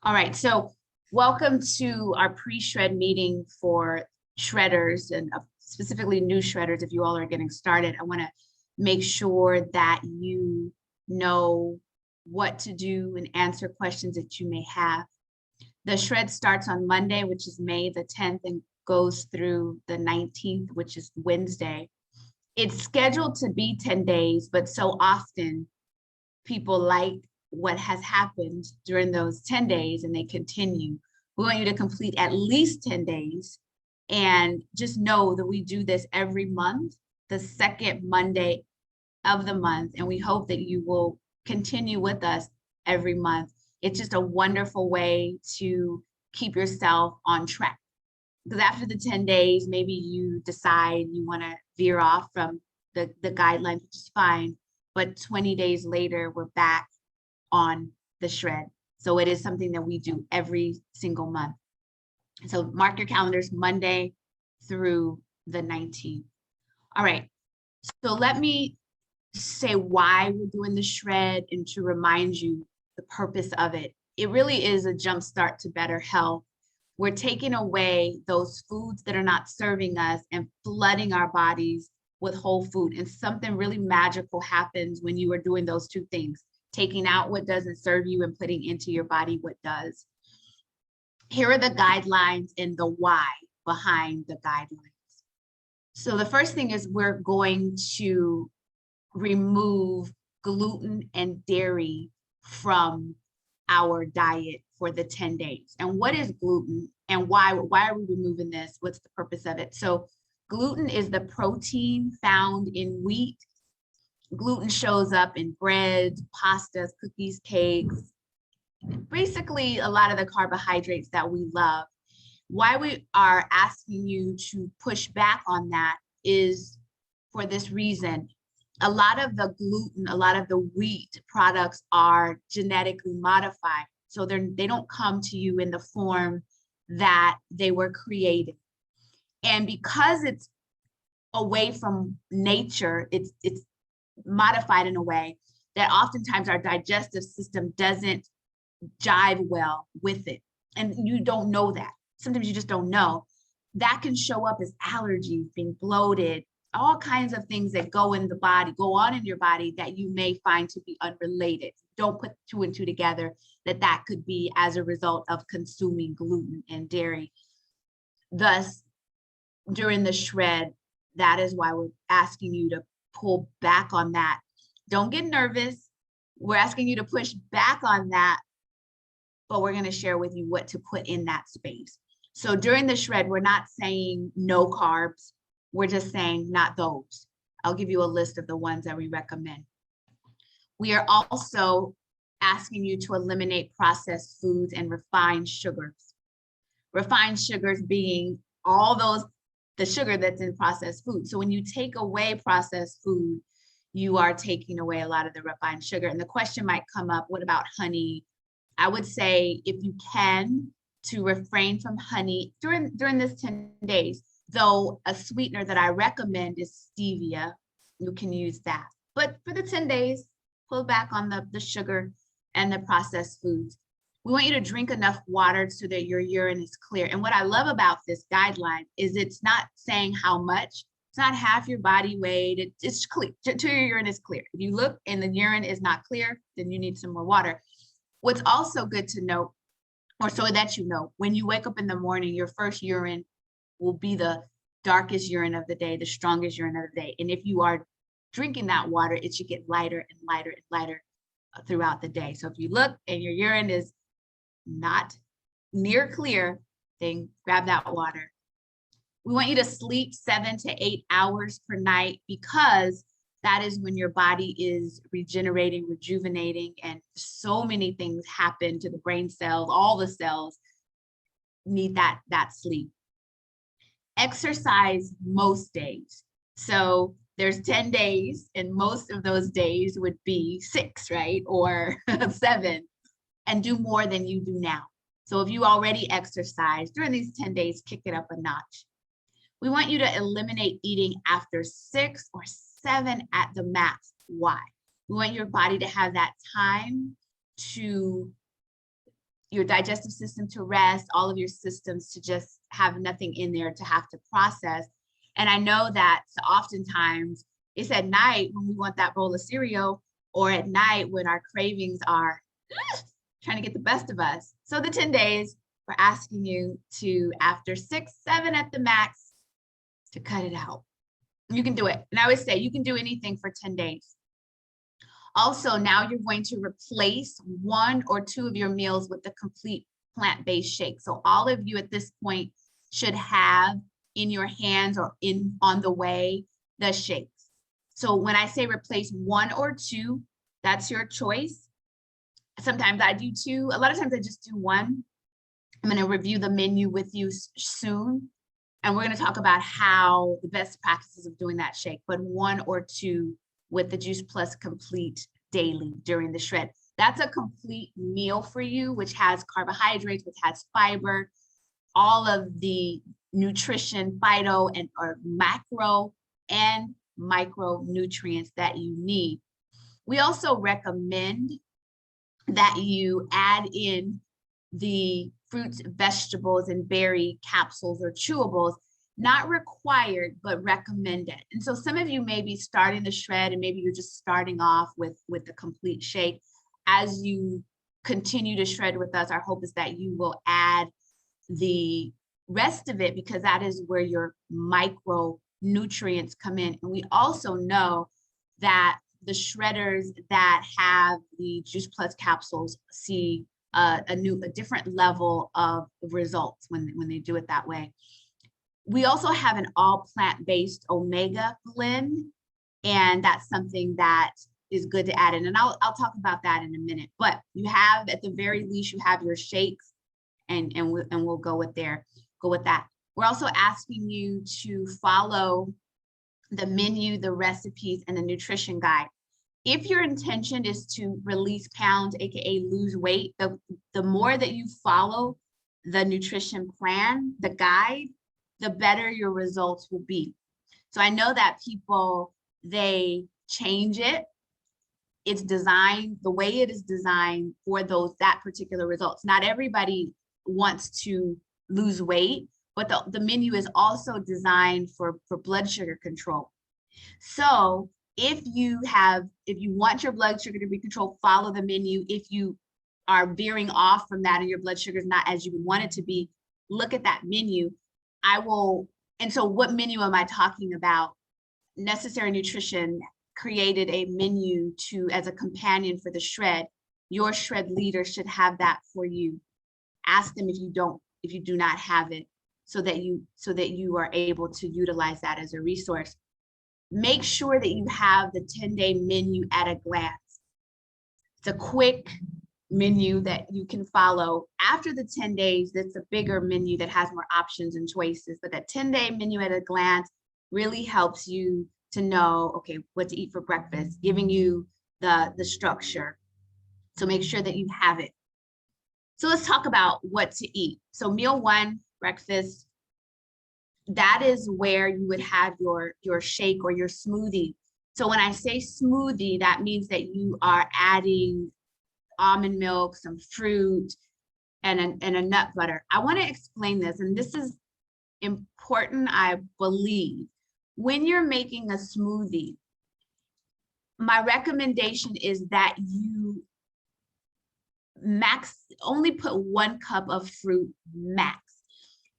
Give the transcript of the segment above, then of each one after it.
All right, so welcome to our pre-shred meeting for shredders and specifically new shredders. If you all are getting started, I want to make sure that you know what to do and answer questions that you may have. The shred starts on Monday, which is May the 10th, and goes through the 19th, which is Wednesday. It's scheduled to be 10 days, but so often people like what has happened during those 10 days and they continue. We want you to complete at least 10 days and just know that we do this every month, the second Monday of the month. And we hope that you will continue with us every month. It's just a wonderful way to keep yourself on track. Because after the 10 days, maybe you decide you want to veer off from the guidelines, which is fine. But 20 days later, we're back on the shred. So it is something that we do every single month. So mark your calendars Monday through the 19th. All right, so let me say why we're doing the shred and to remind you the purpose of it. It really is a jump start to better health. We're taking away those foods that are not serving us and flooding our bodies with whole food. And something really magical happens when you are doing those two things, taking out what doesn't serve you and putting into your body what does. Here are the guidelines and the why behind the guidelines. So the first thing is we're going to remove gluten and dairy from our diet for the 10 days. And what is gluten and why are we removing this? What's the purpose of it? So gluten is the protein found in wheat. Gluten shows up in breads, pastas, cookies, cakes, basically a lot of the carbohydrates that we love. Why we are asking you to push back on that is for this reason. A lot of the gluten, a lot of the wheat products are genetically modified. So they don't come to you in the form that they were created. And because it's away from nature, it's modified in a way that oftentimes our digestive system doesn't jive well with it. And you don't know that. Sometimes you just don't know. That can show up as allergies, being bloated, all kinds of things that go in the body, go on in your body that you may find to be unrelated. Don't put two and two together that could be as a result of consuming gluten and dairy. Thus, during the shred, that is why we're asking you to pull back on that. Don't get nervous. We're asking you to push back on that, but we're going to share with you what to put in that space. So during the shred, we're not saying no carbs. We're just saying not those. I'll give you a list of the ones that we recommend. We are also asking you to eliminate processed foods and refined sugars. Refined sugars being the sugar that's in processed food. So when you take away processed food, you are taking away a lot of the refined sugar. And the question might come up, what about honey? I would say if you can, to refrain from honey during this 10 days, though a sweetener that I recommend is stevia. You can use that. But for the 10 days, pull back on the sugar and the processed foods. We want you to drink enough water so that your urine is clear. And what I love about this guideline is it's not saying how much. It's not half your body weight. It's clear. Till your urine is clear. If you look and the urine is not clear, then you need some more water. What's also good to note, or so that you know, when you wake up in the morning, your first urine will be the darkest urine of the day, the strongest urine of the day. And if you are drinking that water, it should get lighter and lighter and lighter throughout the day. So if you look and your urine is not near clear, then grab that water. We want you to sleep 7 to 8 hours per night because that is when your body is regenerating, rejuvenating, and so many things happen to the brain cells. All the cells need that sleep. Exercise most days. So there's 10 days, and most of those days would be 6, right? Or 7, and do more than you do now. So if you already exercise during these 10 days, kick it up a notch. We want you to eliminate eating after 6 or 7 at the max. Why? We want your body to have that time to your digestive system to rest, all of your systems to just have nothing in there to have to process. And I know that oftentimes it's at night when we want that bowl of cereal, or at night when our cravings are trying to get the best of us. So the 10 days, we're asking you to, after 6, 7 at the max, to cut it out. You can do it. And I always say you can do anything for 10 days. Also, now you're going to replace 1 or 2 of your meals with a complete plant-based shake. So all of you at this point should have in your hands or on the way the shakes. So when I say replace 1 or 2, that's your choice. Sometimes I do 2. A lot of times I just do 1. I'm going to review the menu with you soon. And we're going to talk about how the best practices of doing that shake, but 1 or 2 with the Juice Plus Complete daily during the shred. That's a complete meal for you, which has carbohydrates, which has fiber, all of the nutrition, phyto and or macro and micronutrients that you need. We also recommend that you add in the fruits, vegetables, and berry capsules or chewables. Not required, but recommended. And so some of you may be starting the shred and maybe you're just starting off with the complete shake. As you continue to shred with us, our hope is that you will add the rest of it, because that is where your micronutrients come in. And we also know that the shredders that have the Juice Plus capsules see a different level of results when they do it that way. We also have an all plant-based omega blend, and that's something that is good to add in. And I'll talk about that in a minute. But you have, at the very least, you have your shakes, and we'll go with that. We're also asking you to follow the menu, the recipes, and the nutrition guide. If your intention is to release pounds, aka lose weight, the more that you follow the nutrition plan, the guide, the better your results will be. So I know that people, they change it. It's designed, the way it is designed for that particular results. Not everybody wants to lose weight, but the menu is also designed for blood sugar control. So if you want your blood sugar to be controlled, follow the menu. If you are veering off from that and your blood sugar is not as you would want it to be, look at that menu. And so what menu am I talking about? Necessary Nutrition created a menu as a companion for the shred. Your shred leader should have that for you. Ask them if you do not have it, so that you are able to utilize that as a resource. Make sure that you have the 10-day menu at a glance. It's a quick menu that you can follow. After the 10 days, that's a bigger menu that has more options and choices, but that 10-day menu at a glance really helps you to know, okay, what to eat for breakfast, giving you the structure. So make sure that you have it. So let's talk about what to eat. So meal 1, breakfast, that is where you would have your shake or your smoothie. So when I say smoothie, that means that you are adding almond milk, some fruit, and a nut butter. I want to explain this, and this is important, I believe. When you're making a smoothie, my recommendation is that you only put 1 cup of fruit max.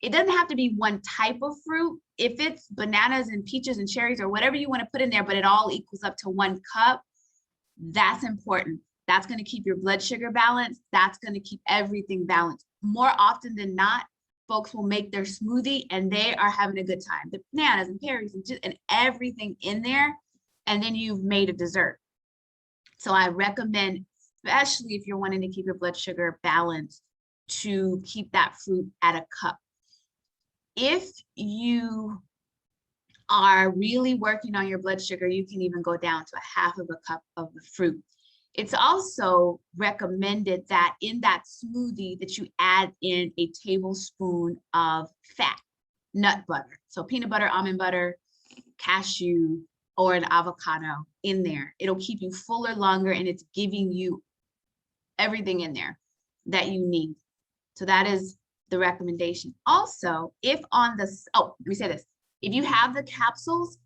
It doesn't have to be one type of fruit. If it's bananas and peaches and cherries or whatever you want to put in there, but it all equals up to 1 cup, that's important. That's going to keep your blood sugar balanced. That's going to keep everything balanced. More often than not, folks will make their smoothie and they are having a good time. The bananas and berries and everything in there, and then you've made a dessert. So I recommend, especially if you're wanting to keep your blood sugar balanced, to keep that fruit at a cup. If you are really working on your blood sugar, you can even go down to a half of a cup of the fruit. It's also recommended that in that smoothie that you add in a tablespoon of fat, nut butter. So peanut butter, almond butter, cashew, or an avocado in there. It'll keep you fuller longer, and it's giving you everything in there that you need. So that is the recommendation. Also, if on the, oh, let me say this. If you have the capsules,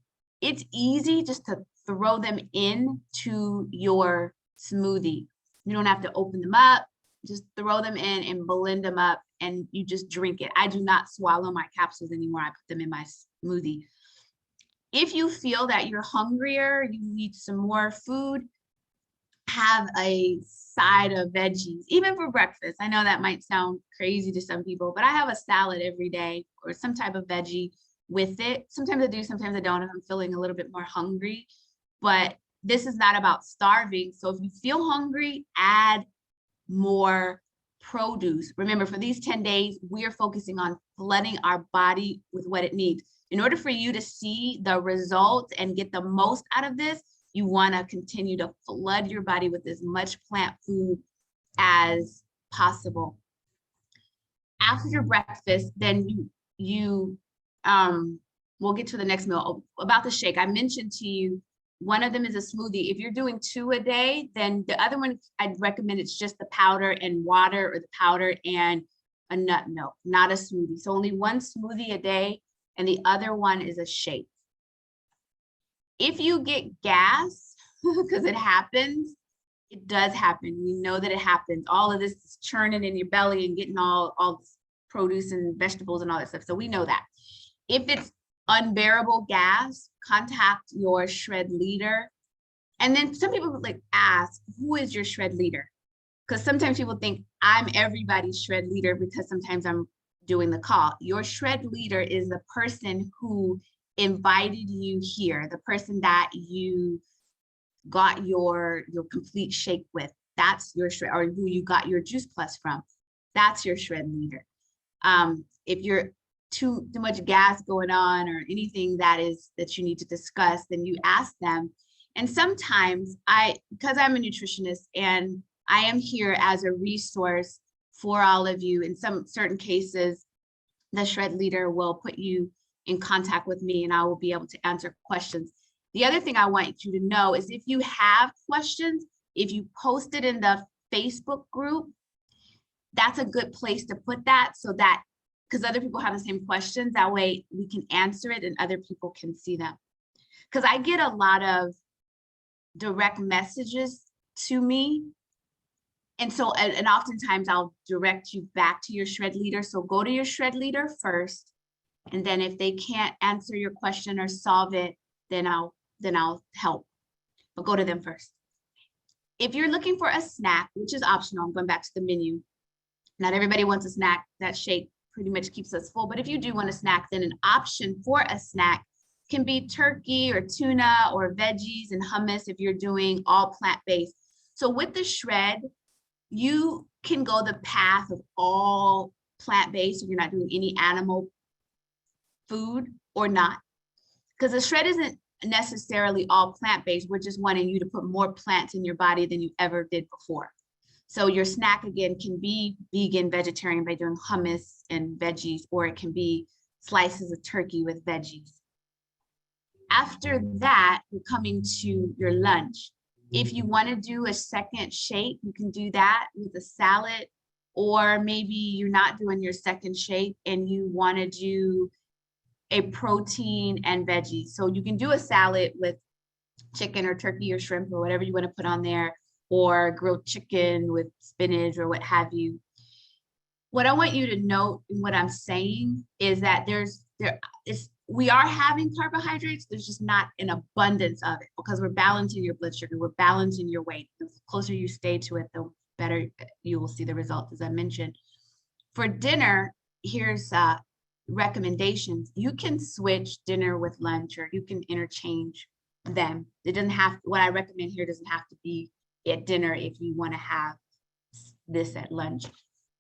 it's easy just to throw them into your smoothie. You don't have to open them up, just throw them in and blend them up and you just drink it. I do not swallow my capsules anymore. I put them in my smoothie. If you feel that you're hungrier, you need some more food, have a side of veggies, even for breakfast. I know that might sound crazy to some people, but I have a salad every day or some type of veggie with it. Sometimes I do, sometimes I don't if I'm feeling a little bit more hungry, but this is not about starving. So if you feel hungry, add more produce. Remember, for these 10 days, we are focusing on flooding our body with what it needs. In order for you to see the results and get the most out of this, you want to continue to flood your body with as much plant food as possible. After your breakfast, then we'll get to the next meal. About the shake, I mentioned to you, one of them is a smoothie. If you're doing 2 a day, then the other one, I'd recommend it's just the powder and water, or the powder and a nut milk, not a smoothie. So only 1 smoothie a day, and the other one is a shake. If you get gas, because it happens, it does happen. We know that it happens. All of this is churning in your belly and getting all this produce and vegetables and all that stuff. So we know that. If it's unbearable gas, contact your shred leader. And then some people would like ask, who is your shred leader? Because sometimes people think I'm everybody's shred leader because sometimes I'm doing the call. Your shred leader is the person who invited you here, the person that you got your complete shake with. That's your shred, or who you got your Juice Plus from. That's your shred leader. If you're too much gas going on or anything that you need to discuss, then you ask them. And sometimes because I'm a nutritionist and I am here as a resource for all of you, in some certain cases, the shred leader will put you in contact with me and I will be able to answer questions. The other thing I want you to know is if you have questions, if you post it in the Facebook group, that's a good place to put that, so that, because other people have the same questions, that way we can answer it and other people can see them. Because I get a lot of direct messages to me. And so, and oftentimes I'll direct you back to your shred leader. So go to your shred leader first. And then if they can't answer your question or solve it, then I'll help. But go to them first. If you're looking for a snack, which is optional, I'm going back to the menu. Not everybody wants a snack. That shake pretty much keeps us full. But if you do want a snack, then an option for a snack can be turkey or tuna or veggies and hummus if you're doing all plant-based. So with the shred, you can go the path of all plant-based if you're not doing any animal food or not. Because the shred isn't necessarily all plant-based. We're just wanting you to put more plants in your body than you ever did before. So your snack, again, can be vegan, vegetarian by doing hummus and veggies, or it can be slices of turkey with veggies. After that, we're coming to your lunch. If you want to do a second shake, you can do that with a salad, or maybe you're not doing your second shake and you want to do a protein and veggies. So you can do a salad with chicken or turkey or shrimp or whatever you want to put on there, or grilled chicken with spinach or what have you. What I want you to note in what I'm saying is that we are having carbohydrates. There's just not an abundance of it because we're balancing your blood sugar. We're balancing your weight. The closer you stay to it, the better you will see the results, as I mentioned. For dinner, here's recommendations. You can switch dinner with lunch, or you can interchange them. It doesn't have, what I recommend here doesn't have to be at dinner if you want to have this at lunch.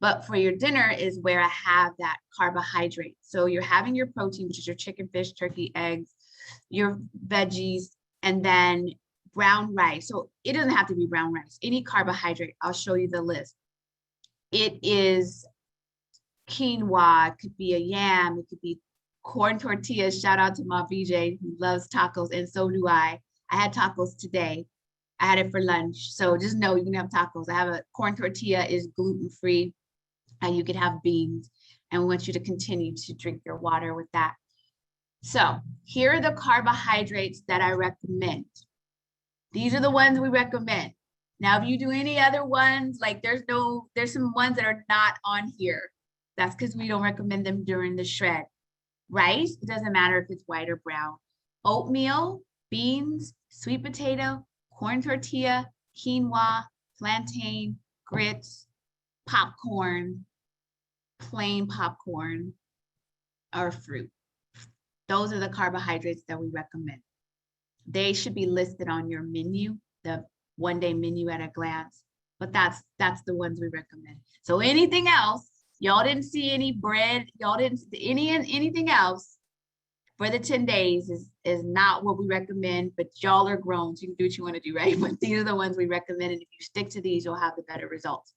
But for your dinner is where I have that carbohydrate. So you're having your protein, which is your chicken, fish, turkey, eggs, your veggies, and then brown rice. So it doesn't have to be brown rice, any carbohydrate. I'll show you the list. It is quinoa, it could be a yam, it could be corn tortillas. Shout out to my VJ who loves tacos, and so do I. I had tacos today. I had it for lunch. So just know you can have tacos. I have a corn tortilla, is gluten-free. and you could have beans. And we want you to continue to drink your water with that. So here are the carbohydrates that I recommend. These are the ones we recommend. Now, if you do any other ones, like there's some ones that are not on here. That's because we don't recommend them during the shred. Rice, it doesn't matter if it's white or brown. Oatmeal, beans, sweet potato, corn tortilla, quinoa, plantain, grits, popcorn, plain popcorn, or fruit. Those are the carbohydrates that we recommend. They should be listed on your menu, the one-day menu at a glance, but that's the ones we recommend. So anything else, y'all didn't see any bread, y'all didn't see anything else for the 10 days is not what we recommend, but y'all are grown, so you can do what you want to do, right? But these are the ones we recommend, and if you stick to these, you'll have the better results.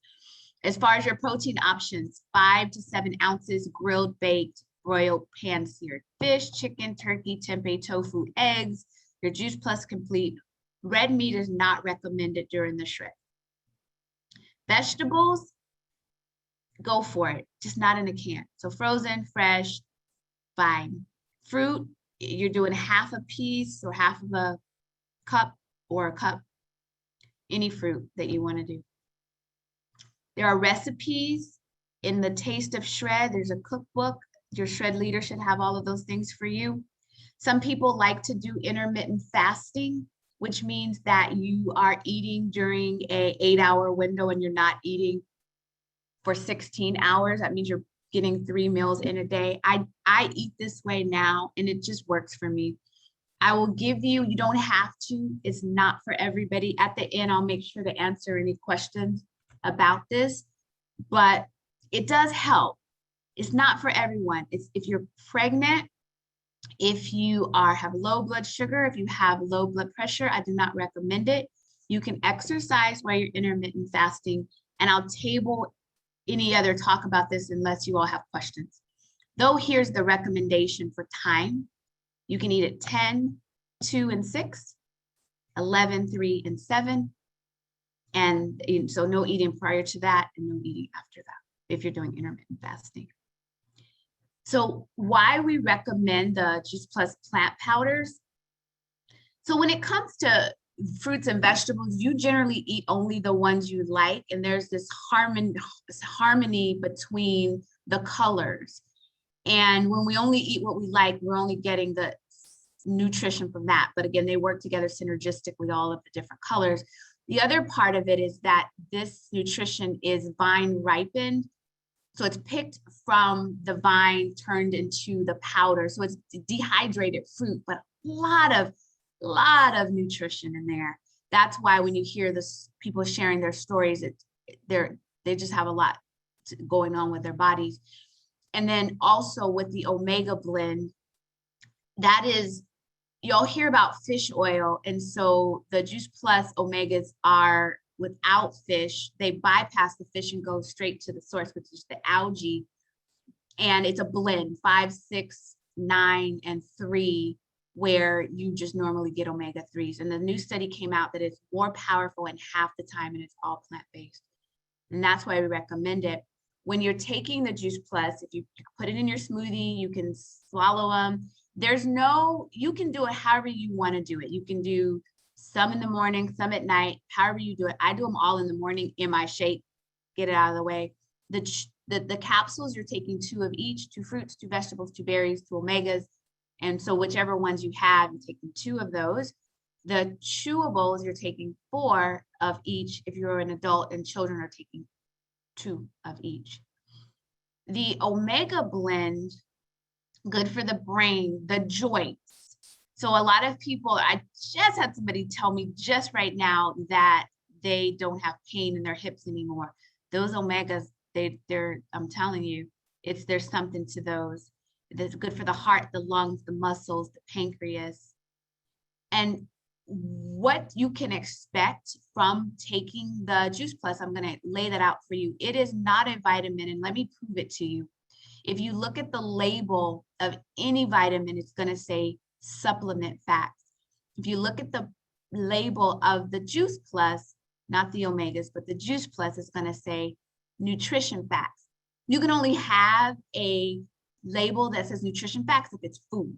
As far as your protein options, 5 to 7 ounces grilled, baked, broiled, pan-seared fish, chicken, turkey, tempeh, tofu, eggs, your Juice Plus Complete. Red meat is not recommended during the shred. Vegetables, go for it, just not in a can. So frozen, fresh, fine. Fruit, you're doing half a piece or half of a cup or a cup, any fruit that you want to do. There are recipes in the Taste of Shred. There's a cookbook. Your shred leader should have all of those things for you. Some people like to do intermittent fasting, which means that you are eating during an 8-hour window and you're not eating for 16 hours. That means you're getting 3 meals in a day. I eat this way now, and it just works for me. I will give you, you don't have to, it's not for everybody. At the end, I'll make sure to answer any questions about this, but it does help. It's not for everyone. It's if you're pregnant, if you have low blood sugar, if you have low blood pressure, I do not recommend it. You can exercise while you're intermittent fasting, and I'll table any other talk about this unless you all have questions. Though here's the recommendation for time. You can eat at 10, 2, and 6, 11, 3, and 7. And so no eating prior to that and no eating after that if you're doing intermittent fasting. So why we recommend the Juice Plus plant powders. So when it comes to fruits and vegetables, you generally eat only the ones you like. And there's this harmony between the colors. And when we only eat what we like, we're only getting the nutrition from that. But again, they work together synergistically, all of the different colors. The other part of it is that this nutrition is vine ripened. So it's picked from the vine, turned into the powder. So it's dehydrated fruit, but a lot of nutrition in there. That's why when you hear this, people sharing their stories, they just have a lot going on with their bodies. And then also with the omega blend, that is, y'all hear about fish oil. And so the Juice Plus omegas are without fish. They bypass the fish and go straight to the source, which is the algae. And it's a blend, 5, 6, 9, and 3, where you just normally get omega-3s. And the new study came out that it's more powerful in half the time, and it's all plant-based. And that's why we recommend it. When you're taking the Juice Plus, if you put it in your smoothie, you can swallow them. You can do it however you want to do it. You can do some in the morning, some at night, however you do it. I do them all in the morning in my shake, get it out of the way. The capsules, you're taking 2 of each, 2 fruits, 2 vegetables, 2 berries, 2 omegas. And so whichever ones you have, you're taking 2 of those. The chewables, you're taking 4 of each if you're an adult, and children are taking 2 of each. The omega blend, good for the brain, the joints. So a lot of people, I just had somebody tell me just right now that they don't have pain in their hips anymore. Those omegas, I'm telling you, there's something to those. That's good for the heart, the lungs, the muscles, the pancreas. And what you can expect from taking the Juice Plus, I'm going to lay that out for you. It is not a vitamin, and let me prove it to you. If you look at the label of any vitamin, it's going to say supplement fats. If you look at the label of the Juice Plus, not the omegas, but the Juice Plus, is going to say nutrition fats. You can only have a label that says nutrition facts if it's food.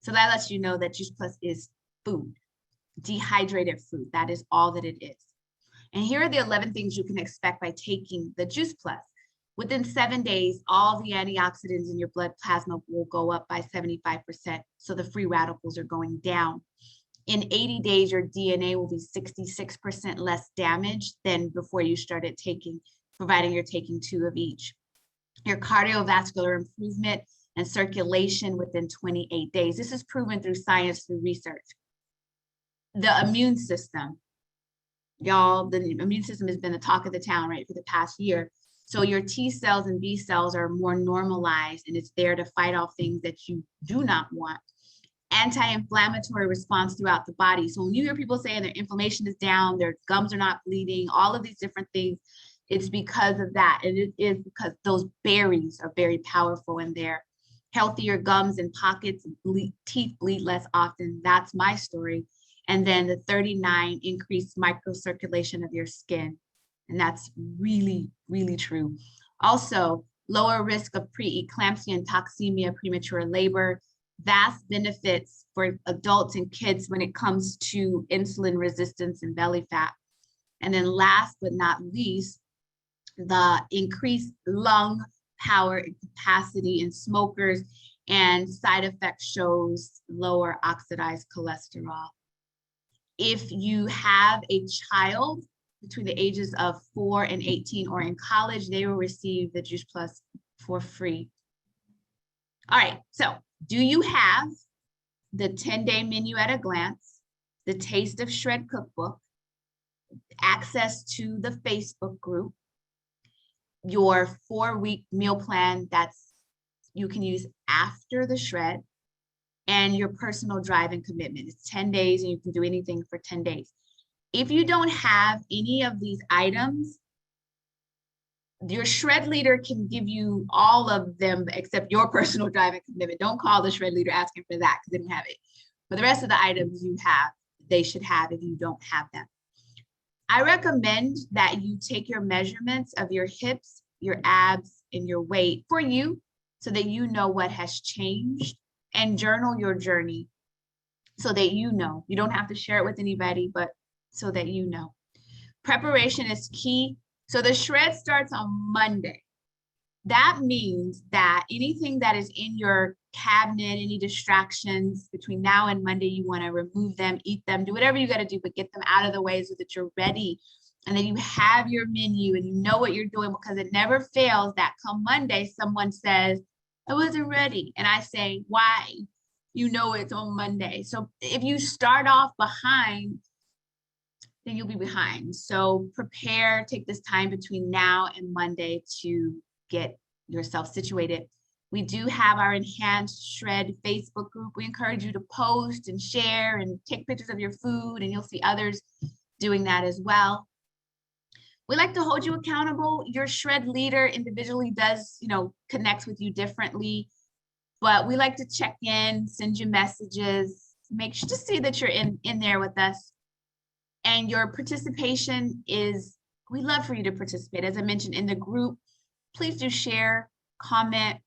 So that lets you know that Juice Plus is food, dehydrated fruit. That is all that it is. And here are the 11 things you can expect by taking the Juice Plus. Within 7 days, all the antioxidants in your blood plasma will go up by 75%. So the free radicals are going down. In 80 days, your DNA will be 66% less damaged than before you started taking, providing you're taking 2 of each. Your cardiovascular improvement and circulation within 28 days. This is proven through science, through research. The immune system, y'all, the immune system has been the talk of the town, right, for the past year. So your T cells and B cells are more normalized, and it's there to fight off things that you do not want. Anti-inflammatory response throughout the body. So when you hear people saying their inflammation is down, their gums are not bleeding, all of these different things, it's because of that. And it is because those berries are very powerful in there. Healthier gums and pockets, teeth bleed less often. That's my story. And then the 39 increased microcirculation of your skin. And that's really, really true. Also, lower risk of preeclampsia and toxemia, premature labor, vast benefits for adults and kids when it comes to insulin resistance and belly fat. And then last but not least, the increased lung power and capacity in smokers, and side effect shows lower oxidized cholesterol. If you have a child between the ages of 4 and 18 or in college, they will receive the Juice Plus for free. All right, so do you have the 10-day menu at a glance, the Taste of Shred cookbook, access to the Facebook group, your 4-week meal plan that's you can use after the shred, and your personal drive and commitment? It's 10 days and you can do anything for 10 days. If you don't have any of these items, your shred leader can give you all of them except your personal drive and commitment. Don't call the shred leader asking for that because they don't have it. But the rest of the items you have, they should have if you don't have them. I recommend that you take your measurements of your hips, your abs, and your weight for you so that you know what has changed, and journal your journey so that you know. You don't have to share it with anybody, but so that you know. Preparation is key. So the shred starts on Monday. That means that anything that is in your cabinet, any distractions between now and Monday, you want to remove them, eat them, do whatever you got to do, but get them out of the way so that you're ready. And then you have your menu and you know what you're doing, because it never fails that come Monday, someone says, I wasn't ready. And I say, why? You know it's on Monday. So if you start off behind, then you'll be behind. So prepare, take this time between now and Monday to get yourself situated. We do have our Enhanced Shred Facebook group. We encourage you to post and share and take pictures of your food, and you'll see others doing that as well. We like to hold you accountable. Your shred leader individually does, connects with you differently, but we like to check in, send you messages, make sure to see that you're in there with us. And your participation is, we love for you to participate. As I mentioned in the group, please do share, comment.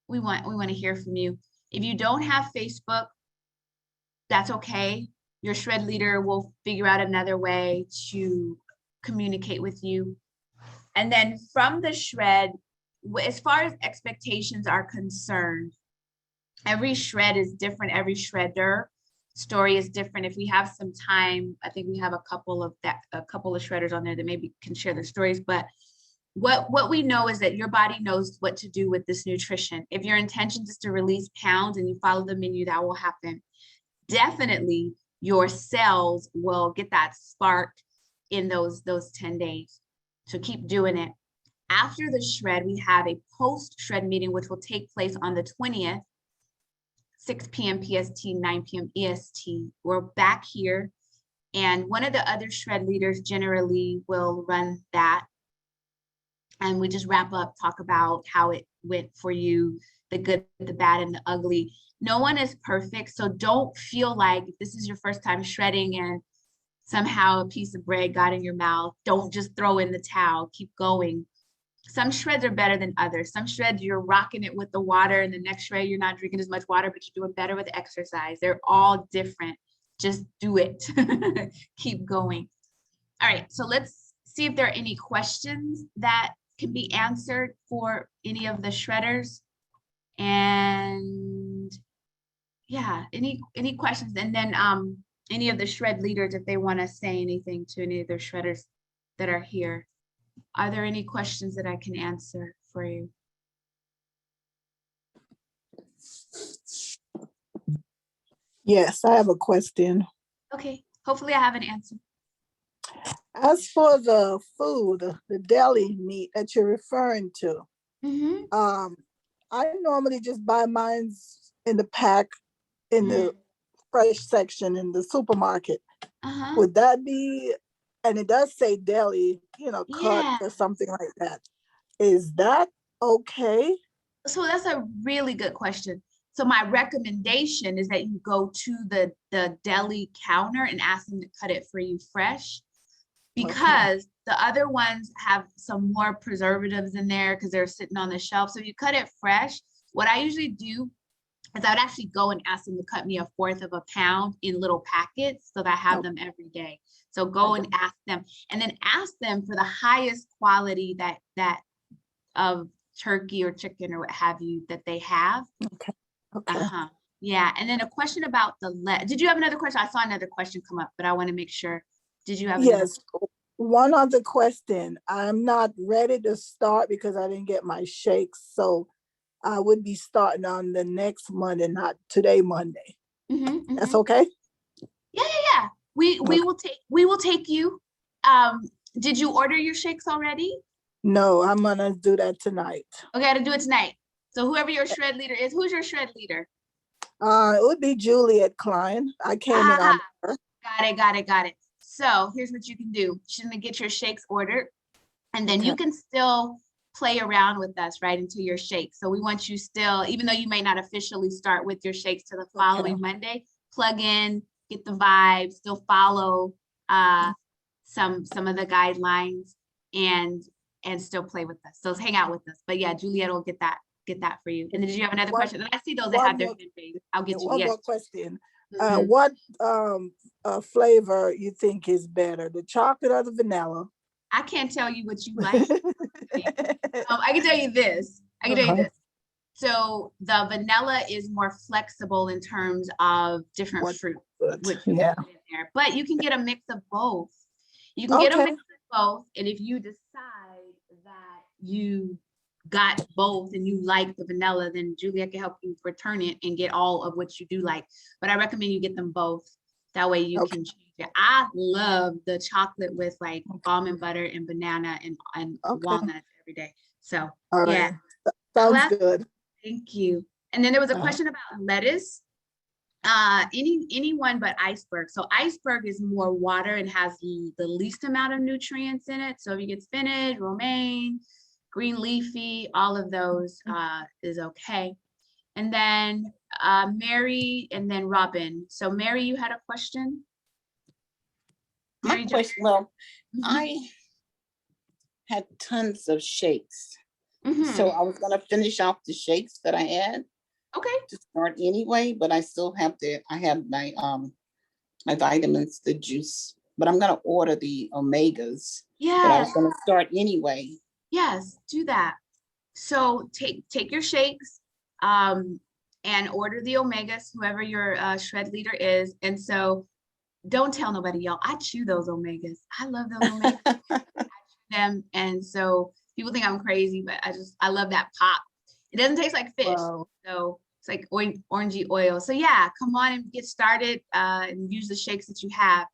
We want to hear from you. If you don't have Facebook, that's okay. Your shred leader will figure out another way to communicate with you. And then from the shred, as far as expectations are concerned, every shred is different. Every shredder story is different. If we have some time, I think we have a couple of shredders on there that maybe can share their stories. But what we know is that your body knows what to do with this nutrition. If your intention is to release pounds and you follow the menu, that will happen. Definitely your cells will get that spark in those 10 days. So keep doing it. After the shred, we have a post-shred meeting, which will take place on the 20th, 6 p.m. PST, 9 p.m. EST. We're back here, and one of the other shred leaders generally will run that. And we just wrap up, talk about how it went for you, the good, the bad, and the ugly. No one is perfect, so don't feel like if this is your first time shredding and somehow a piece of bread got in your mouth, don't just throw in the towel, keep going. some shreds are better than others. Some shreds you're rocking it with the water, and the next shred you're not drinking as much water, but you're doing better with exercise. They're all different. Just do it. Keep going. All right, so let's see if there are any questions that can be answered for any of the shredders. And yeah, any questions? And then any of the shred leaders, if they want to say anything to any of their shredders that are here. Are there any questions that I can answer for you? Yes, I have a question. Okay, hopefully I have an answer. As for the food, the deli meat that you're referring to, I normally just buy mine in the pack in the fresh section in the supermarket. Would that be, and it does say deli, cut or something like that. Is that okay? So that's a really good question. So my recommendation is that you go to the deli counter and ask them to cut it for you fresh, because the other ones have some more preservatives in there because they're sitting on the shelf. So if you cut it fresh, what I usually do is I would actually go and ask them to cut me 1/4 of a pound in little packets so that I have them every day. So go and ask them, and then ask them for the highest quality that of turkey or chicken or what have you that they have. Okay. Yeah, and then a question about the lead. Did you have another question? I saw another question come up, but I want to make sure. Did you have another? Yes. One other question. I'm not ready to start because I didn't get my shakes. So I would be starting on the next Monday, not today, Monday. That's okay? Yeah. We will take you. Did you order your shakes already? No, I'm gonna do that tonight. Okay, I gotta do it tonight. So whoever your shred leader is, who's your shred leader? It would be Juliet Klein. I came in on her. Got it. So here's what you can do. She's gonna get your shakes ordered, and then you can still play around with us right into your shakes. So we want you still, even though you may not officially start with your shakes to the following Monday, plug in, get the vibe, still follow some of the guidelines, and still play with us. So hang out with us. But yeah, Juliet will get that for you. And then did you have another question? And I see those that have their hand raised. I'll get you. One more question. What flavor you think is better, the chocolate or the vanilla? I can't tell you what you like. I can tell you this. So the vanilla is more flexible in terms of different fruit. In there. But you can get a mix of both. You can get a mix of both. And if you decide that you got both and you like the vanilla, then Julia can help you return it and get all of what you do like. But I recommend you get them both. That way you can change it. I love the chocolate with like almond butter and banana and walnuts every day. So yeah. Sounds good. Thank you. And then there was a question about lettuce. Anyone but iceberg. So iceberg is more water and has the least amount of nutrients in it. So if you get spinach, romaine, green leafy, all of those is okay. And then Mary and then Robin. So Mary, you had a question? My question, well, I had tons of shakes. So I was gonna finish off the shakes that I had. Okay. To start anyway, but I still have I have my my vitamins, the juice, but I'm gonna order the omegas. Yeah. But I was gonna start anyway. Yes, do that. So take your shakes and order the omegas, whoever your shred leader is. And so don't tell nobody, y'all. I chew those omegas. I love those omegas. I chew them. And so people think I'm crazy, but I love that pop. It doesn't taste like fish. Wow. So it's like orangey oil. So yeah, come on and get started and use the shakes that you have.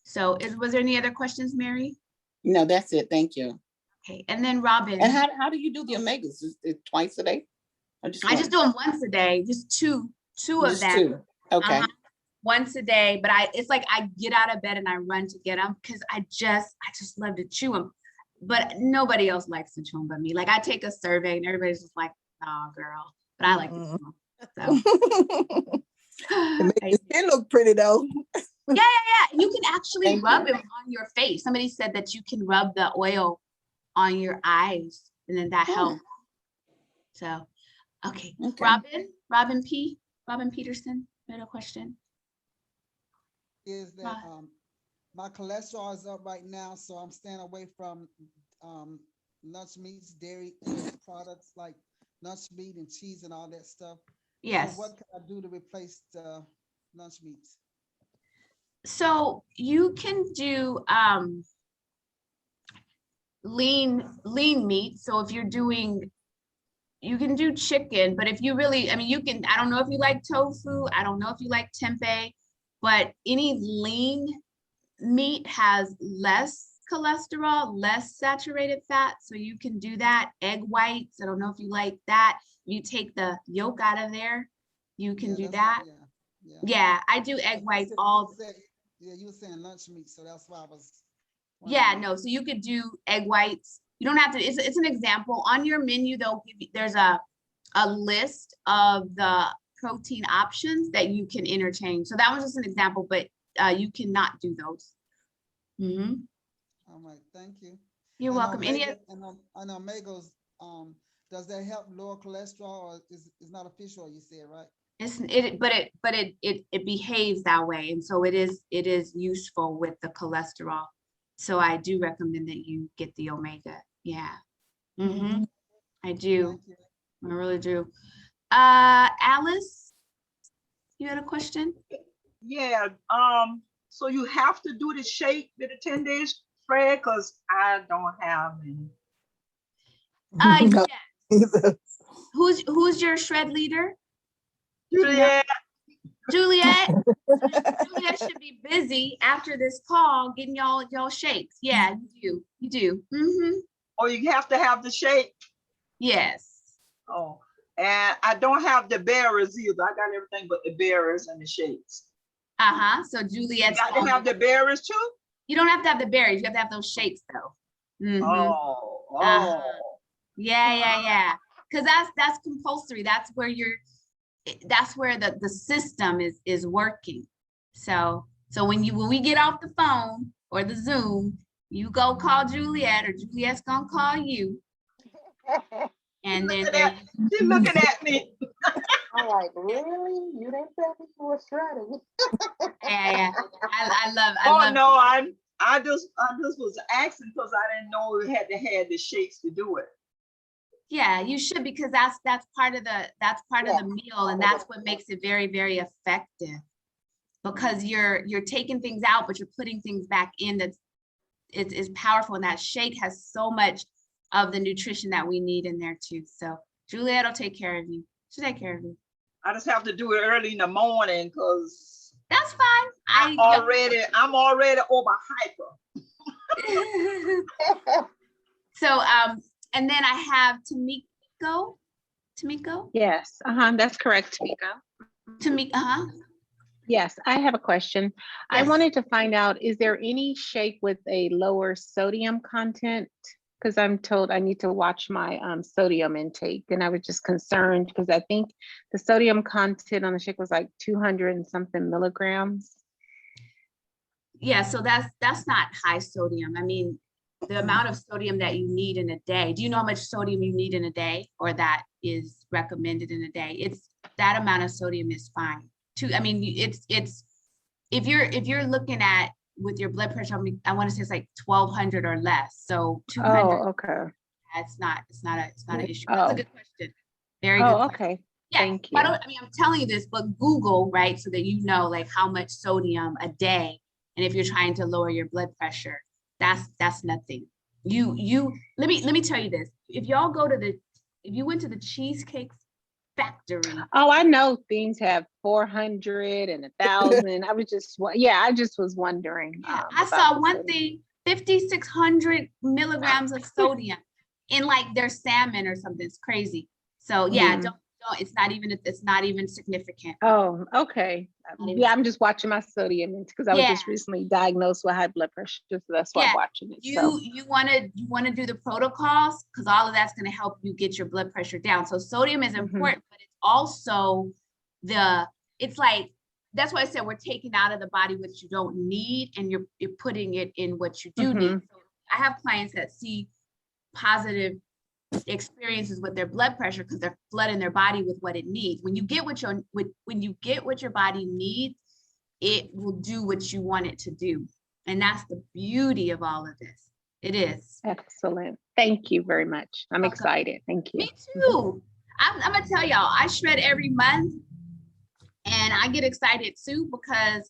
So was there any other questions, Mary? No, that's it. Thank you. Okay, and then Robin. And how do you do the omegas? Is it twice a day? I just do them once a day, just two of them. Two. Okay. Once a day, but it's like I get out of bed and I run to get them because I just love to chew them. But nobody else likes to chew them but me. Like I take a survey and everybody's just like, "Oh, girl," but I like to chew them. So. It makes your skin look pretty though. Yeah. You can actually rub it on your face. Somebody said that you can rub the oil on your eyes and then that helps. So, okay. Okay. Robin Peterson, you had a question? Is that my cholesterol is up right now, so I'm staying away from lunch meats, dairy products like lunch meat and cheese and all that stuff. Yes. So what can I do to replace the lunch meats? So you can do lean meat. So if you're doing, you can do chicken, but if you really, I mean, you can, I don't know if you like tofu, I don't know if you like tempeh, but any lean meat has less cholesterol, less saturated fat. So you can do that. Egg whites, I don't know if you like that. You take the yolk out of there, you can do that. Yeah, I do egg whites all. Yeah, you were saying lunch meat, so that's why I was. Yeah, no, so you could do egg whites. You don't have to, it's an example. On your menu, they'll give you, there's a list of the protein options that you can interchange. So that was just an example, but you cannot do those. All right, thank you. You're welcome. And omegas, does that help lower cholesterol, or is not official, you said, right? It behaves that way, and so it is useful with the cholesterol. So I do recommend that you get the omega. Yeah. I do. I really do. Alice, you had a question? Yeah. So you have to do the shake with the 10 days, Fred, because I don't have any. Yes. Who's your shred leader? Juliet. Juliet should be busy after this call getting y'all shakes. Yeah, you do. Oh, you have to have the shake? Yes. Oh, and I don't have the berries either. I got everything but the berries and the shakes. So Juliet's got to have the berries too? You don't have to have the berries. You have to have those shakes though. Yeah. Because that's compulsory. That's where the system is working. So when we get off the phone or the Zoom, you go call Juliet, or Juliet's gonna call you. And then she's looking at me. I'm like, really? You didn't tell me you were shredding. Yeah. I love. I just was asking because I didn't know we had to have the shakes to do it. Yeah, you should, because that's part of the meal, and that's what makes it very, very effective. Because you're taking things out, but you're putting things back in. That is powerful, and that shake has so much of the nutrition that we need in there too. So Juliet will take care of you. She'll take care of you. I just have to do it early in the morning because that's fine. I'm already over hyper. So and then I have Tamiko. Yes, that's correct, Tamiko. Yes, I have a question. Yes. I wanted to find out, is there any shake with a lower sodium content? Because I'm told I need to watch my sodium intake, and I was just concerned because I think the sodium content on the shake was like 200 and something milligrams. Yeah, so that's not high sodium. I mean, the amount of sodium that you need in a day. Do you know how much sodium you need in a day, or that is recommended in a day? It's that amount of sodium is fine. I mean, it's if you're looking at with your blood pressure, I want to say it's like 1200 or less. So 200. Oh, okay. It's not an issue. That's a good question. Very good. Oh, okay. Yeah. Thank you. I'm telling you this, but Google, right, so that you know like how much sodium a day, and if you're trying to lower your blood pressure, that's nothing. Let me tell you this. If you went to the Cheesecake Factory. Oh, I know things have 400 and 1,000. I just was wondering. Yeah, I saw one thing, 5,600 milligrams of sodium in like their salmon or something. It's crazy. So yeah, don't. It's not even significant. Oh, okay. Yeah, I'm just watching my sodium because I was just recently diagnosed with high blood pressure, so that's why I'm watching it. You want to do the protocols, because all of that's going to help you get your blood pressure down. So sodium is important, but it's also it's like, that's why I said we're taking out of the body what you don't need, and you're putting it in what you do need. So I have clients that see positive experiences with their blood pressure because they're flooding their body with what it needs. When you get what your body needs, it will do what you want it to do. And that's the beauty of all of this. It is. Excellent. Thank you very much. I'm excited. Thank you. Me too. I'm gonna tell y'all, I shred every month and I get excited too because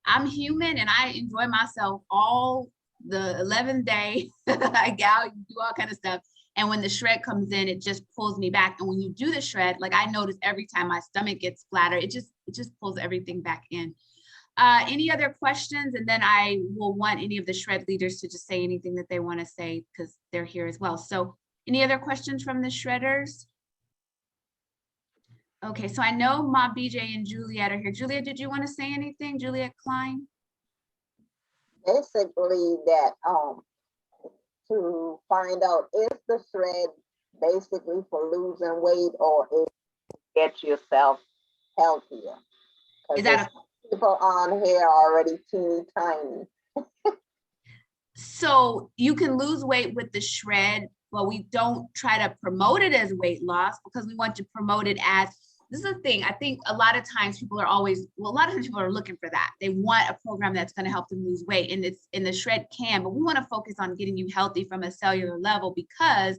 I'm human and I enjoy myself all the 11th day. I go out, do all kind of stuff. And when the shred comes in, it just pulls me back. And when you do the shred, like I notice every time my stomach gets flatter, it just pulls everything back in. Any other questions? And then I will want any of the shred leaders to just say anything that they want to say because they're here as well. So any other questions from the shredders? Okay, so I know Ma BJ and Juliet are here. Juliet, did you want to say anything? Juliet Klein? Basically that to find out if the shred basically for losing weight or if get yourself healthier. Is that people on here are already teeny tiny. So you can lose weight with the shred, but we don't try to promote it as weight loss because we want to promote it as, this is the thing, I think a lot of times people are looking for that. They want a program that's going to help them lose weight, and the shred can, but we want to focus on getting you healthy from a cellular level, because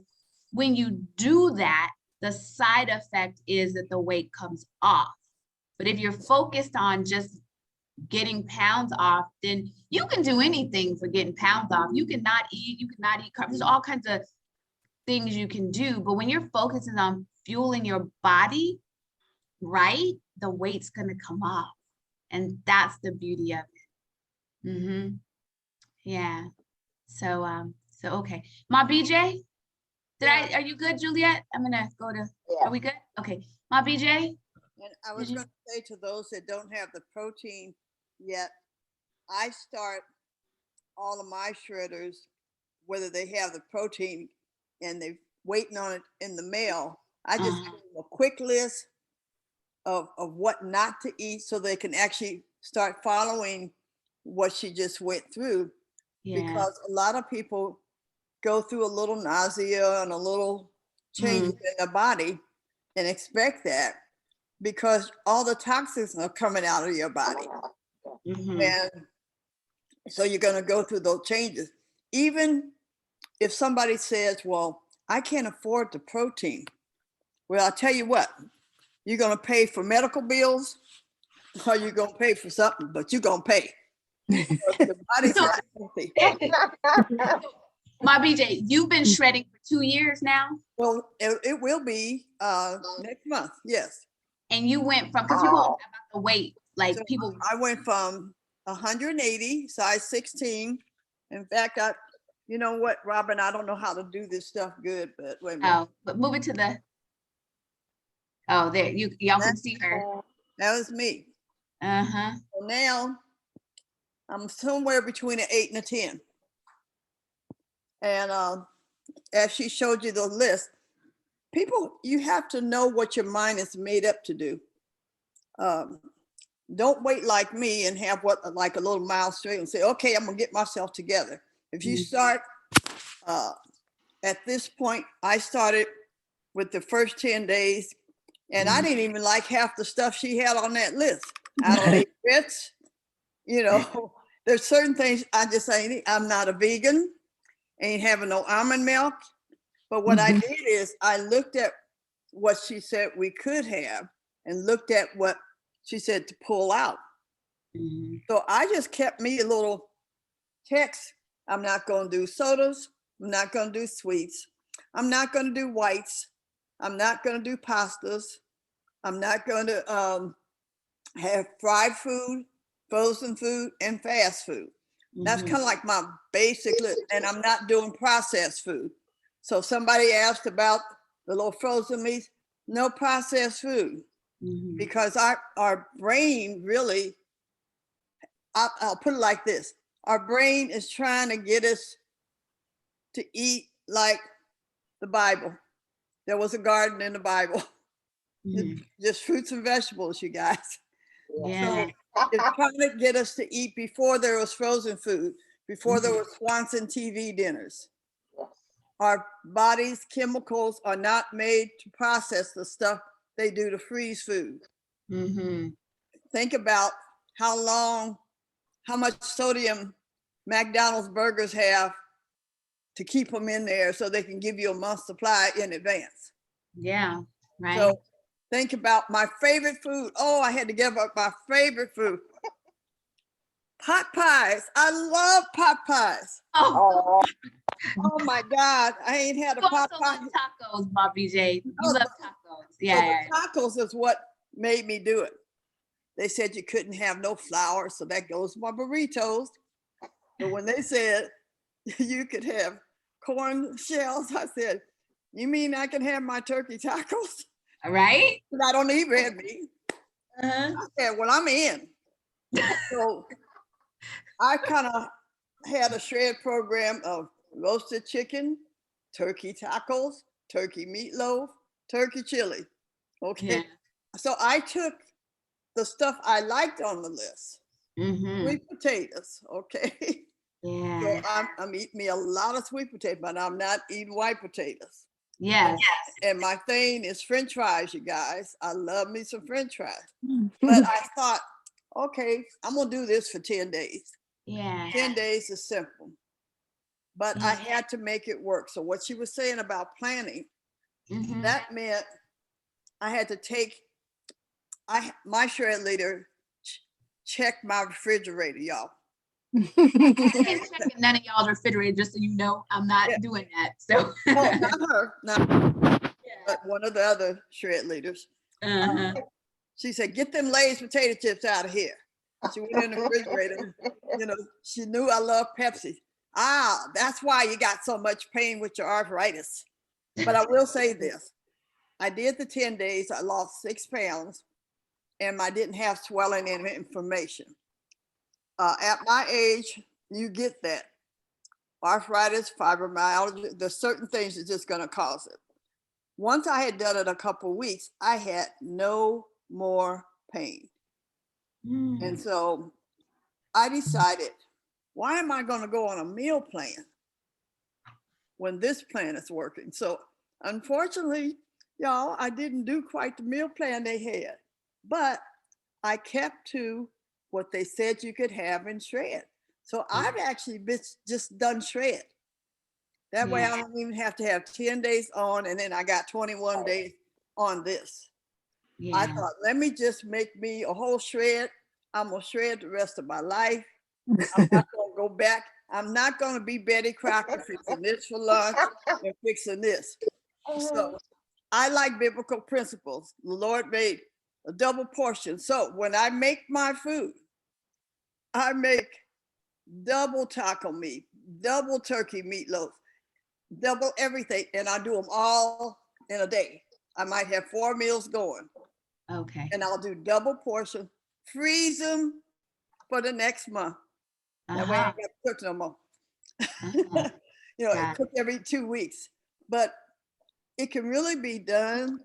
when you do that, the side effect is that the weight comes off. But if you're focused on just getting pounds off, then you can do anything for getting pounds off. You cannot eat carbs. There's all kinds of things you can do. But when you're focusing on fueling your body, right, the weight's going to come off. And that's the beauty of it. Mm-hmm. Yeah. So okay. Ma BJ, are you good, Juliet? I'm going to go to, Are we good? Okay. Ma BJ? And I was going to say to those that don't have the protein yet, I start all of my shredders, whether they have the protein and they're waiting on it in the mail. I just give them a quick list of what not to eat so they can actually start following what she just went through. Yeah. Because a lot of people go through a little nausea and a little changes in their body and expect that, because all the toxins are coming out of your body. And so you're going to go through those changes. Even if somebody says, well, I can't afford the protein. Well, I'll tell you what, you're going to pay for medical bills or you're going to pay for something, but you're going to pay. The body's not healthy. Ma BJ, you've been shredding for 2 years now? Well, it will be next month, yes. And you went from, because people about the weight, like so people. I went from 180, size 16. In fact, you know what, Robin, I don't know how to do this stuff good, but wait a minute. Oh, but move it to the, there, y'all can see her. That was me. So now I'm somewhere between an 8 and a 10. And as she showed you the list, people, you have to know what your mind is made up to do. Don't wait like me and have like a little mile straight and say, okay, I'm gonna get myself together. If you start at this point, I started with the first 10 days and I didn't even like half the stuff she had on that list. I don't eat grits, you know, there's certain things I just ain't, I'm not a vegan, ain't having no almond milk. But what I did is I looked at what she said we could have and looked at what she said to pull out. So I just kept me a little text. I'm not going to do sodas. I'm not going to do sweets. I'm not going to do whites. I'm not going to do pastas. I'm not going to have fried food, frozen food, and fast food. That's kind of like my basic list. And I'm not doing processed food. So somebody asked about the little frozen meats, no processed food, because our brain really, I'll put it like this. Our brain is trying to get us to eat like the Bible. There was a garden in the Bible. Just fruits and vegetables, you guys. Yeah. So it's trying to get us to eat before there was frozen food, before there was Swanson TV dinners. our body's chemicals are not made to process the stuff they do to freeze food. Mm-hmm. Think about how much sodium McDonald's burgers have to keep them in there so they can give you a month's supply in advance. Yeah, right. So think about my favorite food. Oh, I had to give up my favorite food. Pot pies. I love pot pies. Oh, Oh my God. I ain't had a you pot also pie. love tacos, Bobby J. You Oh, love tacos. Yeah, So yeah. the tacos is what made me do it. They said you couldn't have no flour, so that goes with my burritos. But when they said you could have corn shells, I said, you mean I can have my turkey tacos? Right? But I don't eat red meat. Uh-huh. I said, well, I'm in. So I kind of had a shred program of roasted chicken, turkey tacos, turkey meatloaf, turkey chili. Okay. Yeah. So I took the stuff I liked on the list. Mm-hmm. Sweet potatoes. Okay. Yeah. So I'm eating me a lot of sweet potato, but I'm not eating white potatoes. Yes. And my thing is French fries, you guys. I love me some French fries. But I thought, okay, I'm gonna do this for 10 days. Yeah. 10 days is simple. But I had to make it work. So what she was saying about planning, Mm-hmm. that meant I had to take my shred leader check my refrigerator, y'all. I can't check in none of y'all's refrigerator, just so you know, I'm not doing that. So Oh, not her, not her, but one of the other shred leaders. uh-huh. She said, get them Lay's potato chips out of here. She went in the refrigerator. You know, she knew I love Pepsi. Ah, that's why you got so much pain with your arthritis. But I will say this. I did the 10 days. I lost 6 pounds and I didn't have swelling and inflammation. At my age, you get that. Arthritis, fibromyalgia, there's certain things that's just going to cause it. Once I had done it a couple of weeks, I had no more pain. And so I decided, why am I going to go on a meal plan when this plan is working? So unfortunately, y'all, I didn't do quite the meal plan they had, but I kept to what they said you could have in shred. So I've actually just done shred. That way I don't even have to have 10 days on and then I got 21 days on this. I thought, let me just make me a whole shred. I'm gonna shred the rest of my life. I'm not gonna go back. I'm not gonna be Betty Crocker fixing this for lunch and fixing this. So I like biblical principles. The Lord made a double portion. So when I make my food, I make double taco meat, double turkey meatloaf, double everything, and I do them all in a day. I might have 4 meals going. Okay. And I'll do double portion, freeze them for the next month. That way I ain't got to cook no more. You know, I cook every 2 weeks, but it can really be done.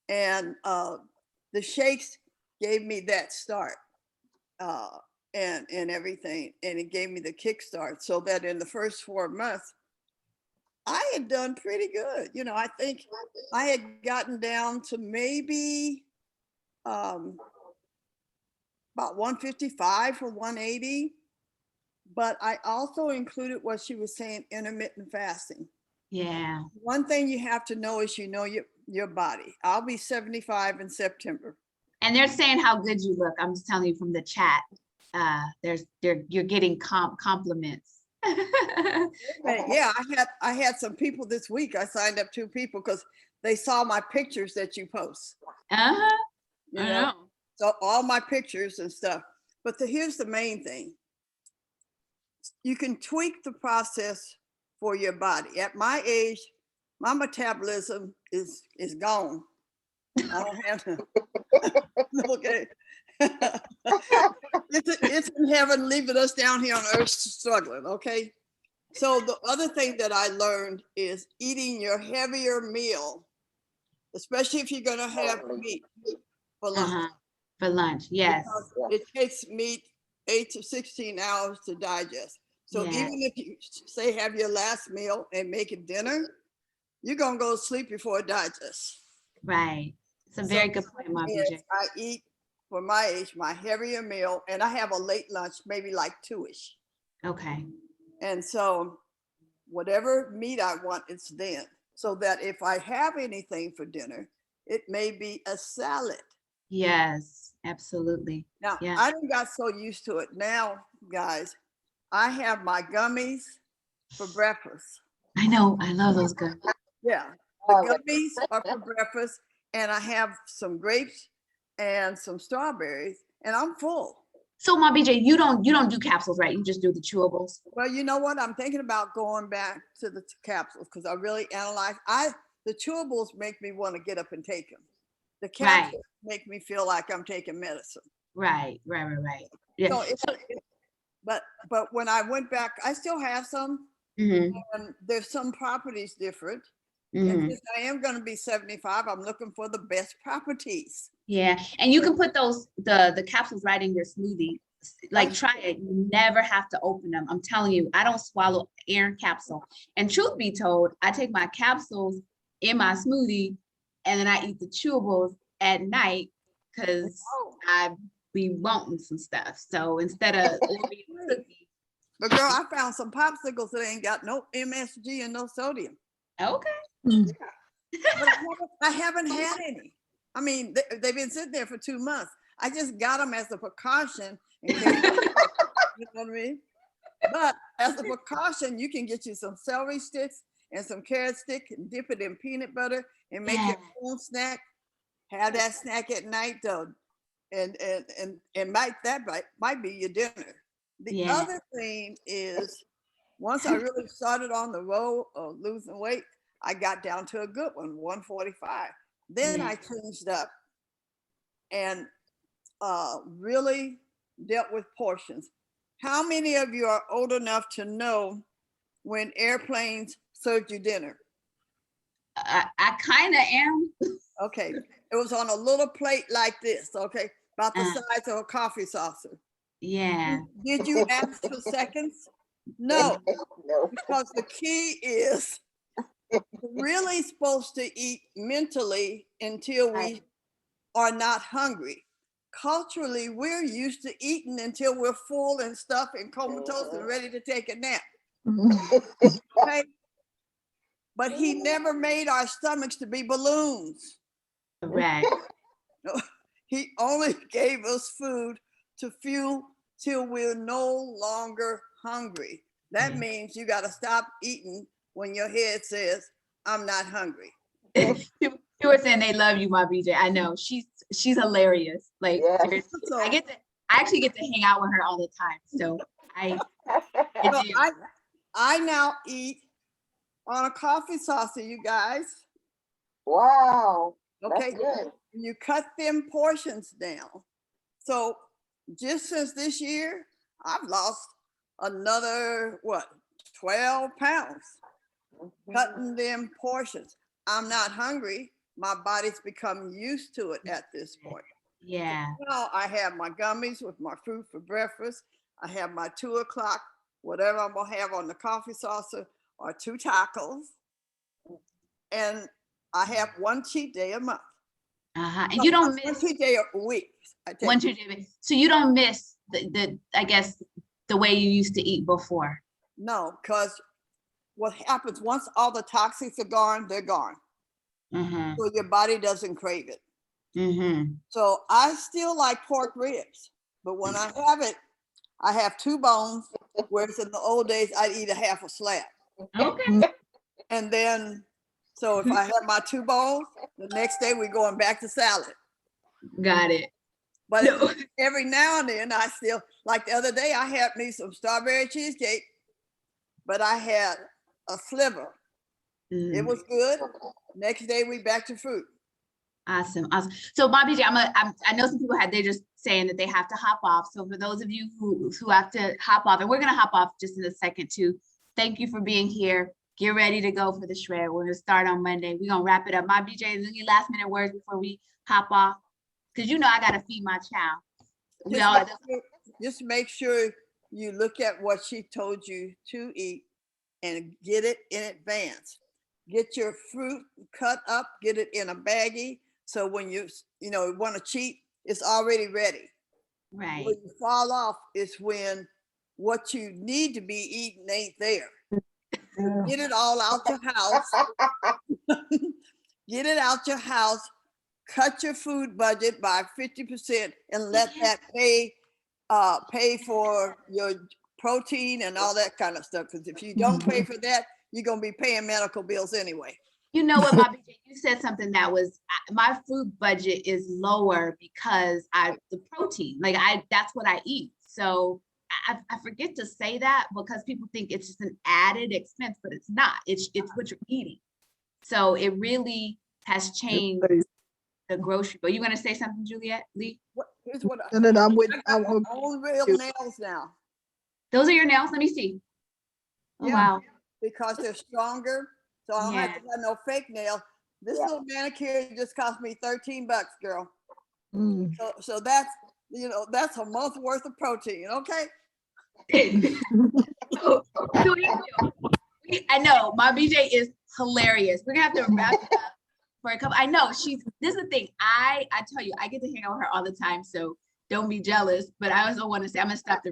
And the shakes gave me that start and everything. And it gave me the kickstart so that in the first 4 months, I had done pretty good. You know, I think I had gotten down to maybe about 155 or 180. But I also included what she was saying, intermittent fasting. Yeah. One thing you have to know is your body. I'll be 75 in September. And they're saying how good you look. I'm just telling you from the chat. You're getting compliments. Yeah, I had some people this week. I signed up 2 people because they saw my pictures that you post. Uh-huh. You know? So all my pictures and stuff. But here's the main thing. You can tweak the process for your body. At my age, my metabolism is gone. I don't have to. Okay. It's in heaven, leaving us down here on earth struggling. Okay. So the other thing that I learned is eating your heavier meal, especially if you're going to have meat for lunch. For lunch, yes. Because it takes meat 8 to 16 hours to digest. So even if you say have your last meal and make it dinner, you're gonna go to sleep before it digests. Right. It's a very good point, Mom BJ. I eat for my age, my heavier meal, and I have a late lunch, maybe like 2-ish. Okay. And so whatever meat I want, it's then. So that if I have anything for dinner, it may be a salad. Yes, absolutely. Now, Yeah. I done got so used to it now, guys. I have my gummies for breakfast. I know. I love those gummies. Yeah, the gummies are for breakfast, and I have some grapes and some strawberries, and I'm full. So, Mom BJ, you don't do capsules, right? You just do the chewables. Well, you know what? I'm thinking about going back to the capsules because I really analyze. The chewables make me want to get up and take them. The capsules make me feel like I'm taking medicine. Right. Yeah. So but when I went back, I still have some. Mm-hmm. And there's some properties different. Mm-hmm. And since I am going to be 75, I'm looking for the best properties. Yeah, and you can put those the capsules right in your smoothie. Like, try it. You never have to open them. I'm telling you, I don't swallow air capsule. And truth be told, I take my capsules in my smoothie, and then I eat the chewables at night because I be wanting some stuff. So instead of cookies. But girl, I found some popsicles that ain't got no MSG and no sodium. Okay. Yeah. But I haven't had any. I mean, they've been sitting there for 2 months. I just got them as a precaution in case, you know what I mean? But as a precaution, you can get you some celery sticks and some carrot stick and dip it in peanut butter and make your own snack. Have that snack at night though. And might be your dinner. The other thing is, once I really started on the road of losing weight, I got down to a good one, 145. Then I changed up and really dealt with portions. How many of you are old enough to know when airplanes served you dinner? I kind of am. Okay, it was on a little plate like this, okay, about the size of a coffee saucer. Yeah. Did you ask for seconds? No, because the key is really supposed to eat mentally until we are not hungry. Culturally, we're used to eating until we're full and stuffed and comatose and ready to take a nap. Okay? But he never made our stomachs to be balloons. Correct. He only gave us food to fuel till we're no longer hungry. That means you got to stop eating when your head says, I'm not hungry. You were saying they love you, my BJ. I know. She's hilarious. Like, I actually get to hang out with her all the time. So I now eat on a coffee saucer, you guys. Wow. Okay. That's good. You cut them portions down. So just since this year, I've lost another 12 pounds. Cutting them portions. I'm not hungry. My body's become used to it at this point. Yeah. So now I have my gummies with my fruit for breakfast. I have my 2 o'clock, whatever I'm gonna have on the coffee saucer, or 2 tacos. And I have 1 cheat day a month. And you don't miss 1 cheat day a week. 1 cheat day. So you don't miss the I guess the way you used to eat before. No, because what happens once all the toxics are gone, they're gone. So your body doesn't crave it. So I still like pork ribs, but when I have it, I have 2 bones, whereas in the old days, I'd eat a half a slab. Okay. And then, so if I have my 2 bones, the next day we're going back to salad. Got it. But every now and then I still, like the other day, I had me some strawberry cheesecake, but I had a sliver. It was good. Next day we back to fruit. Awesome. So Bobby J, I know some people they're just saying that they have to hop off. So for those of you who have to hop off, and we're gonna hop off just in a second too. Thank you for being here. Get ready to go for the shred. We're gonna start on Monday. We're gonna wrap it up. Bobby J, any last minute words before we hop off? Because you know I gotta feed my child. Just make sure you look at what she told you to eat and get it in advance. Get your fruit cut up, get it in a baggie. So when you want to cheat, it's already ready. Right. Where you fall off is when what you need to be eating ain't there. Get it all out your house. Get it out your house. Cut your food budget by 50% and let that pay for your protein and all that kind of stuff. Because if you don't pay for that, you're gonna be paying medical bills anyway. You know what, Bobby J, you said something that was, my food budget is lower because the protein, like that's what I eat. So I forget to say that because people think it's just an added expense, but it's not. It's what you're eating. So it really has changed the grocery bill. You want to say something, Juliet Lee? Here's what And then I'm with own real nails now. Those are your nails? Let me see. Oh, Yeah, wow. because they're stronger. So I don't have to have no fake nails. This little manicure just cost me $13, girl. So that's, that's a month worth of protein, okay? I know my BJ is hilarious. We're gonna have to wrap it up for a couple. I know this is the thing. I tell you, I get to hang out with her all the time, so don't be jealous. But I also want to say I'm gonna stop the